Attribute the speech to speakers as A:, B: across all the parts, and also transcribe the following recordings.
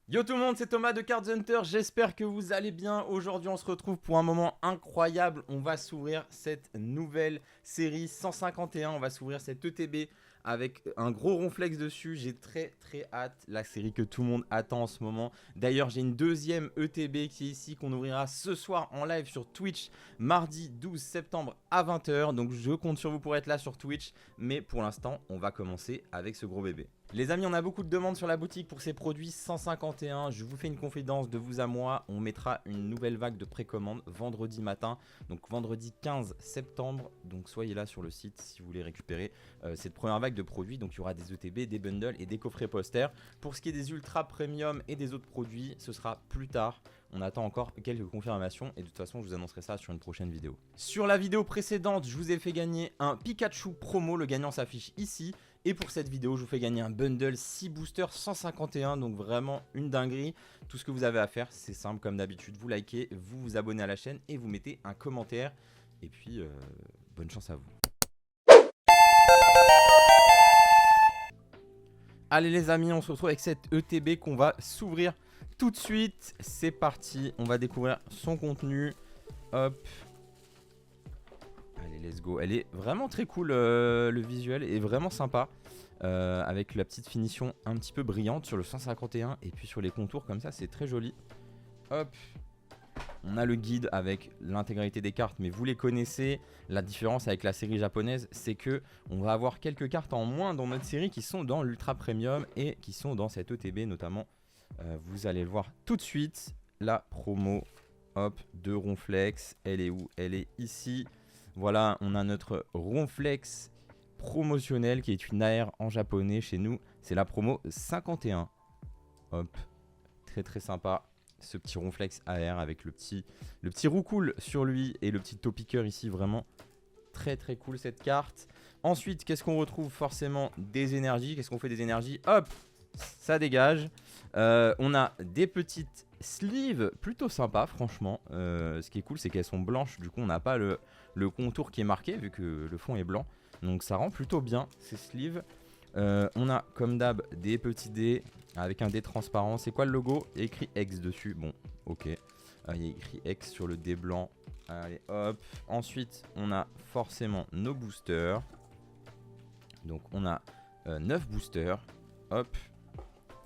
A: Yo tout le monde, c'est Thomas de Cards Hunter, j'espère que vous allez bien. Aujourd'hui on se retrouve pour un moment incroyable. On va s'ouvrir cette nouvelle série 151, on va s'ouvrir cette ETB avec un gros ronflex dessus. J'ai très hâte, la série que tout le monde attend en ce moment. D'ailleurs j'ai une deuxième ETB qui est ici, qu'on ouvrira ce soir en live sur Twitch, mardi 12 septembre à 20 h. Donc je compte sur vous pour être là sur Twitch, mais pour l'instant on va commencer avec ce gros bébé. Les amis, on a beaucoup de demandes sur la boutique pour ces produits 151. Je vous fais une confidence de vous à moi. On mettra une nouvelle vague de précommande vendredi matin. Donc vendredi 15 septembre. Donc soyez là sur le site si vous voulez récupérer cette première vague de produits. Donc il y aura des ETB, des bundles et des coffrets posters. Pour ce qui est des ultra premium et des autres produits, ce sera plus tard. On attend encore quelques confirmations et de toute façon je vous annoncerai ça sur une prochaine vidéo. Sur la vidéo précédente, je vous ai fait gagner un Pikachu promo. Le gagnant s'affiche ici. Et pour cette vidéo, je vous fais gagner un bundle 6 boosters 151, donc vraiment une dinguerie. Tout ce que vous avez à faire, c'est simple comme d'habitude, vous likez, vous vous abonnez à la chaîne et vous mettez un commentaire. Et puis, bonne chance à vous. Allez les amis, on se retrouve avec cette ETB qu'on va s'ouvrir tout de suite. C'est parti, on va découvrir son contenu. Hop. Allez, let's go. Elle est vraiment très cool, le visuel est vraiment sympa. Avec la petite finition un petit peu brillante sur le 151. Et puis sur les contours comme ça, c'est très joli. Hop. On a le guide avec l'intégralité des cartes, mais vous les connaissez. La différence avec la série japonaise, c'est que on va avoir quelques cartes en moins dans notre série qui sont dans l'Ultra Premium et qui sont dans cette ETB notamment. Vous allez le voir tout de suite. La promo, hop, de Ronflex. Elle est où? Elle est ici. Voilà, on a notre Ronflex promotionnel qui est une AR en japonais chez nous. C'est la promo 51. Hop, très sympa. Ce petit Ronflex AR avec le petit roucoule sur lui et le petit topiqueur ici. Vraiment très cool cette carte. Ensuite, qu'est-ce qu'on retrouve? Forcément des énergies. Qu'est-ce qu'on fait des énergies? Hop, ça dégage. On a des petites sleeves plutôt sympas franchement. Ce qui est cool, c'est qu'elles sont blanches. Du coup, on n'a pas le contour qui est marqué vu que le fond est blanc. Donc ça rend plutôt bien ces sleeves. On a comme d'hab des petits dés avec un dé transparent. C'est quoi le logo? Il y a écrit X dessus. Bon, ok. Il y a écrit X sur le dé blanc. Allez, hop. Ensuite, on a forcément nos boosters. Donc on a 9 boosters. Hop.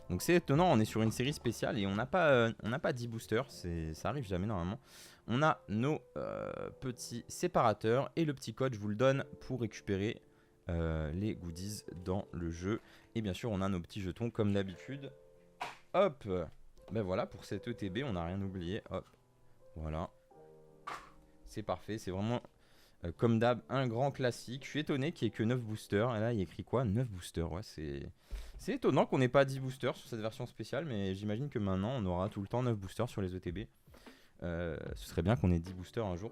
A: Donc c'est étonnant, on est sur une série spéciale et on n'a pas 10 boosters. Ça arrive jamais normalement. On a nos petits séparateurs et le petit code, je vous le donne pour récupérer les goodies dans le jeu. Et bien sûr, on a nos petits jetons comme d'habitude. Hop, ben voilà, pour cette ETB, on n'a rien oublié. Hop, voilà. C'est parfait, c'est vraiment comme d'hab un grand classique. Je suis étonné qu'il n'y ait que 9 boosters. Et là, il y a écrit quoi? 9 boosters, ouais, c'est étonnant qu'on n'ait pas 10 boosters sur cette version spéciale. Mais j'imagine que maintenant, on aura tout le temps 9 boosters sur les ETB. Ce serait bien qu'on ait 10 boosters un jour.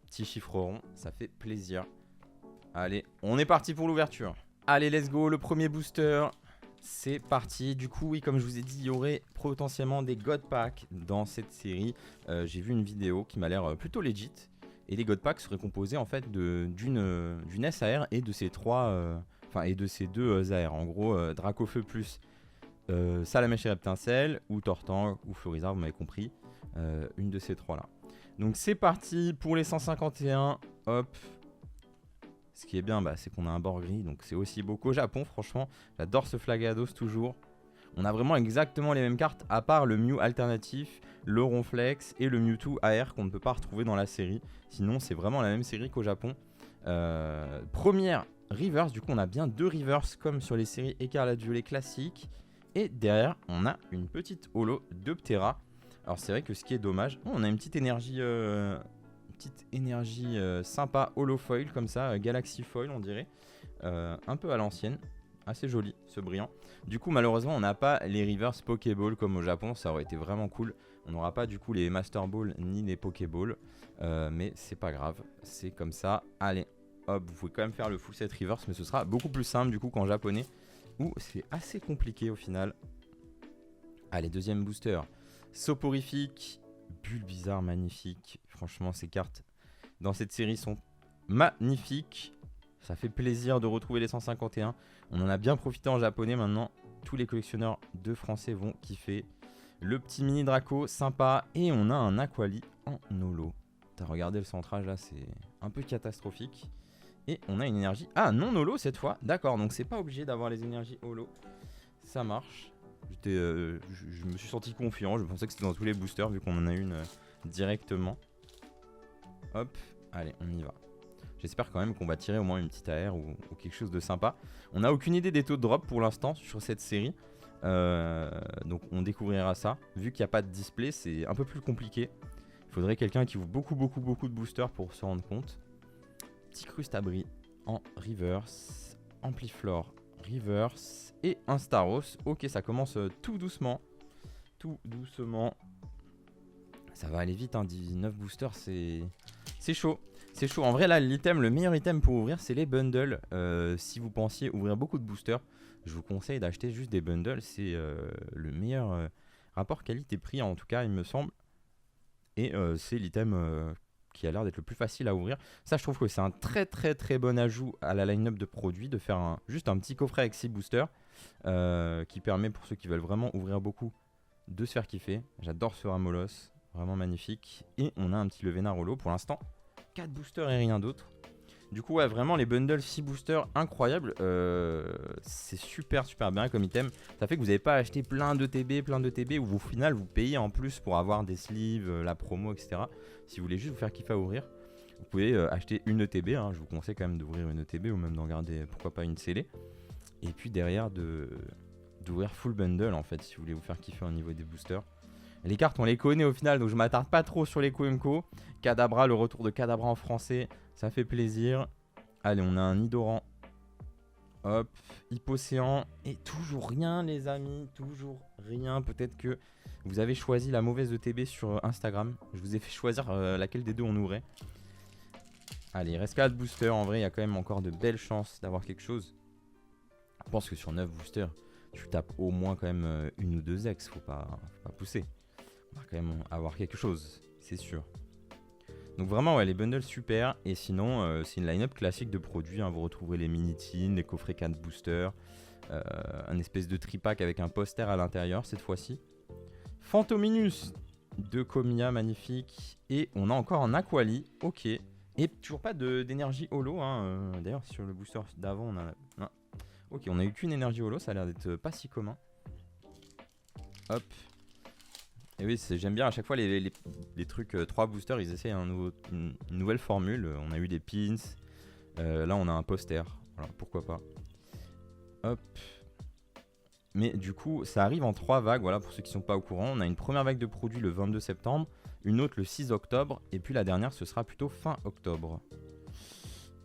A: Petit chiffre rond, ça fait plaisir. Allez, on est parti pour l'ouverture. Allez, let's go, le premier booster. C'est parti. Du coup, oui, comme je vous ai dit, il y aurait potentiellement des God Packs dans cette série. J'ai vu une vidéo qui m'a l'air plutôt legit. Et les God Packs seraient composés en fait d'une SAR et de ces deux AR. En gros, Dracofeu plus Salamèche et Reptincelle ou Tortank ou Florizard, vous m'avez compris. Une de ces trois là. Donc c'est parti pour les 151. Hop. Ce qui est bien, c'est qu'on a un bord gris. Donc c'est aussi beau qu'au Japon, franchement. J'adore ce Flagados toujours. On a vraiment exactement les mêmes cartes, à part le Mew alternatif, le Ronflex et le Mewtwo AR qu'on ne peut pas retrouver dans la série. Sinon, c'est vraiment la même série qu'au Japon. Première reverse, du coup, on a bien 2 reverse comme sur les séries Écarlate Violet classiques. Et derrière, on a une petite holo de Ptera. Alors, c'est vrai que ce qui est dommage, on a une petite énergie, sympa holo foil comme ça, Galaxy Foil, on dirait. Un peu à l'ancienne. Assez joli ce brillant. Du coup malheureusement on n'a pas les reverse Pokéball comme au Japon. Ça aurait été vraiment cool. On n'aura pas du coup les Master Ball ni les Pokéball. Mais c'est pas grave. C'est comme ça. Allez hop, vous pouvez quand même faire le full set reverse. Mais ce sera beaucoup plus simple du coup qu'en japonais. Où c'est assez compliqué au final. Allez, deuxième booster. Soporifique. Bulbizarre magnifique. Franchement ces cartes dans cette série sont magnifiques. Ça fait plaisir de retrouver les 151. On en a bien profité en japonais maintenant. Tous les collectionneurs de français vont kiffer. Le petit mini Draco, sympa. Et on a un Aquali en holo. T'as regardé le centrage là, c'est un peu catastrophique. Et on a une énergie... Ah, non holo cette fois. D'accord, donc c'est pas obligé d'avoir les énergies holo. Ça marche. Je me suis senti confiant. Je pensais que c'était dans tous les boosters vu qu'on en a une directement. Hop, allez, on y va. J'espère quand même qu'on va tirer au moins une petite AR ou quelque chose de sympa. On n'a aucune idée des taux de drop pour l'instant sur cette série. Donc on découvrira ça. Vu qu'il n'y a pas de display, c'est un peu plus compliqué. Il faudrait quelqu'un qui ouvre beaucoup de boosters pour se rendre compte. Petit Crustabri en reverse. Ampliflore reverse. Et un Staros. Ok, ça commence tout doucement. Tout doucement. Ça va aller vite, hein. 19 boosters, c'est chaud. C'est chaud. En vrai, là, le meilleur item pour ouvrir, c'est les bundles. Si vous pensiez ouvrir beaucoup de boosters, je vous conseille d'acheter juste des bundles. C'est le meilleur rapport qualité-prix, en tout cas, il me semble. Et c'est l'item qui a l'air d'être le plus facile à ouvrir. Ça, je trouve que c'est un très bon ajout à la line-up de produits, de faire juste un petit coffret avec 6 boosters qui permet, pour ceux qui veulent vraiment ouvrir beaucoup, de se faire kiffer. J'adore ce Ramolos. Vraiment magnifique. Et on a un petit Levénard holo pour l'instant. 4 boosters et rien d'autre. Du coup, ouais, vraiment les bundles 6 boosters, incroyables. C'est super bien comme item. Ça fait que vous n'avez pas acheté plein de TB où au final vous payez en plus pour avoir des sleeves, la promo, etc. Si vous voulez juste vous faire kiffer à ouvrir, vous pouvez acheter une ETB. Hein. Je vous conseille quand même d'ouvrir une ETB ou même d'en garder pourquoi pas une scellée. Et puis derrière d'ouvrir full bundle en fait si vous voulez vous faire kiffer au niveau des boosters. Les cartes on les connaît au final, donc je m'attarde pas trop sur les Koemko. Kadabra, le retour de Kadabra en français, ça fait plaisir. Allez, on a un Nidoran. Hop, Hypocéan. Et toujours rien les amis, toujours rien. Peut-être que vous avez choisi la mauvaise ETB sur Instagram. Je vous ai fait choisir laquelle des deux on ouvrait. Allez, il reste 4 boosters. En vrai, il y a quand même encore de belles chances d'avoir quelque chose. Je pense que sur 9 boosters, tu tapes au moins quand même une ou deux ex. Faut pas pousser. On va quand même avoir quelque chose, c'est sûr. Donc vraiment, ouais, les bundles super. Et sinon, c'est une line-up classique de produits. Hein. Vous retrouverez les mini-teens, les coffrets 4 boosters, un espèce de tripack avec un poster à l'intérieur cette fois-ci. Phantominus de Comia, magnifique. Et on a encore un Aquali, ok. Et toujours pas d'énergie holo. Hein. D'ailleurs, sur le booster d'avant, on a... Non. Ok, on a eu qu'une énergie holo, ça a l'air d'être pas si commun. Hop. Et oui, j'aime bien à chaque fois les trucs 3 boosters, ils essayent une nouvelle formule. On a eu des pins, là on a un poster, voilà, pourquoi pas. Hop. Mais du coup, ça arrive en 3 vagues, voilà, pour ceux qui ne sont pas au courant. On a une première vague de produits le 22 septembre, une autre le 6 octobre, et puis la dernière ce sera plutôt fin octobre.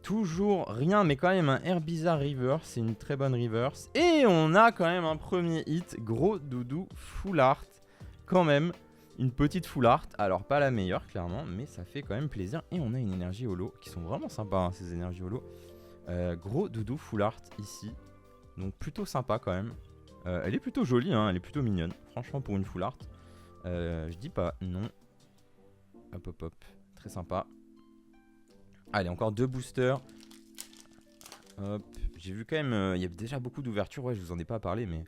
A: Toujours rien, mais quand même un Herbiza Reverse, c'est une très bonne reverse. Et on a quand même un premier hit, gros doudou full art. Quand même, une petite full art. Alors pas la meilleure clairement, mais ça fait quand même plaisir. Et on a une énergie holo, qui sont vraiment sympas hein, ces énergies holo. Gros doudou full art ici. Donc plutôt sympa quand même. Elle est plutôt jolie, hein, elle est plutôt mignonne. Franchement pour une full art. Je dis pas non. Hop hop hop, très sympa. Allez, encore 2 boosters. Hop. J'ai vu quand même, il y a déjà beaucoup d'ouvertures. Ouais, je vous en ai pas parlé, mais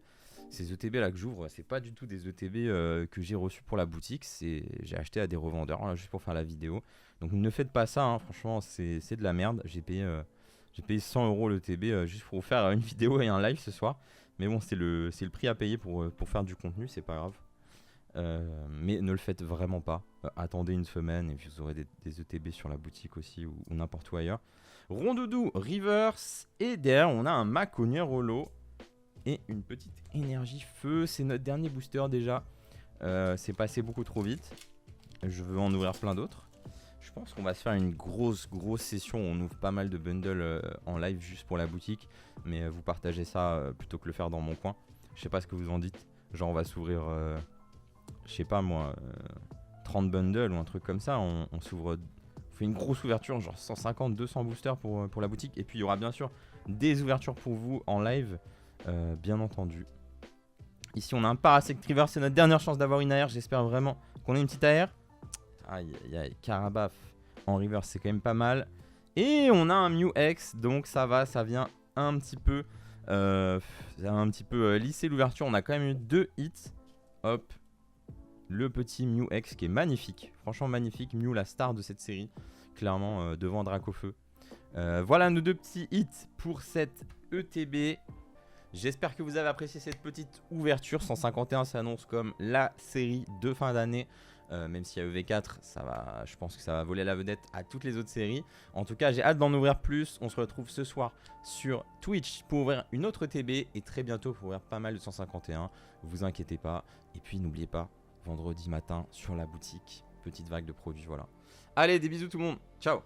A: ces ETB là que j'ouvre, c'est pas du tout des ETB que j'ai reçus pour la boutique. J'ai acheté à des revendeurs là, juste pour faire la vidéo. Donc ne faites pas ça, hein, franchement, c'est de la merde. J'ai payé 100 € l'ETB juste pour vous faire une vidéo et un live ce soir. Mais bon, c'est le prix à payer pour faire du contenu, c'est pas grave. Mais ne le faites vraiment pas. Attendez une semaine et puis vous aurez des ETB sur la boutique aussi ou n'importe où ailleurs. Rondoudou, reverse. Et derrière, on a un Maconier holo. Et une petite énergie feu. C'est notre dernier booster déjà. C'est passé beaucoup trop vite. Je veux en ouvrir plein d'autres. Je pense qu'on va se faire une grosse session. On ouvre pas mal de bundles en live juste pour la boutique. Mais vous partagez ça plutôt que le faire dans mon coin. Je sais pas ce que vous en dites. Genre on va s'ouvrir... je sais pas moi, 30 bundles ou un truc comme ça, on s'ouvre, on fait une grosse ouverture, genre 150, 200 boosters pour la boutique. Et puis il y aura bien sûr des ouvertures pour vous en live, bien entendu. Ici on a un Parasect River, c'est notre dernière chance d'avoir une AR, j'espère vraiment qu'on ait une petite AR. Aïe aïe aïe, Carabaf en river c'est quand même pas mal. Et on a un Mew X, donc ça va, ça vient un petit peu, lisser l'ouverture. On a quand même eu 2 hits, hop. le petit Mew X qui est magnifique. Franchement magnifique. Mew, la star de cette série. Clairement devant Dracofeu. Voilà nos 2 petits hits pour cette ETB. J'espère que vous avez apprécié cette petite ouverture. 151 s'annonce comme la série de fin d'année. Même si à EV4, je pense que ça va voler la vedette à toutes les autres séries. En tout cas, j'ai hâte d'en ouvrir plus. On se retrouve ce soir sur Twitch pour ouvrir une autre TB. Et très bientôt pour ouvrir pas mal de 151. Vous inquiétez pas. Et puis n'oubliez pas, vendredi matin sur la boutique, petite vague de produits, voilà. Allez, des bisous tout le monde. Ciao.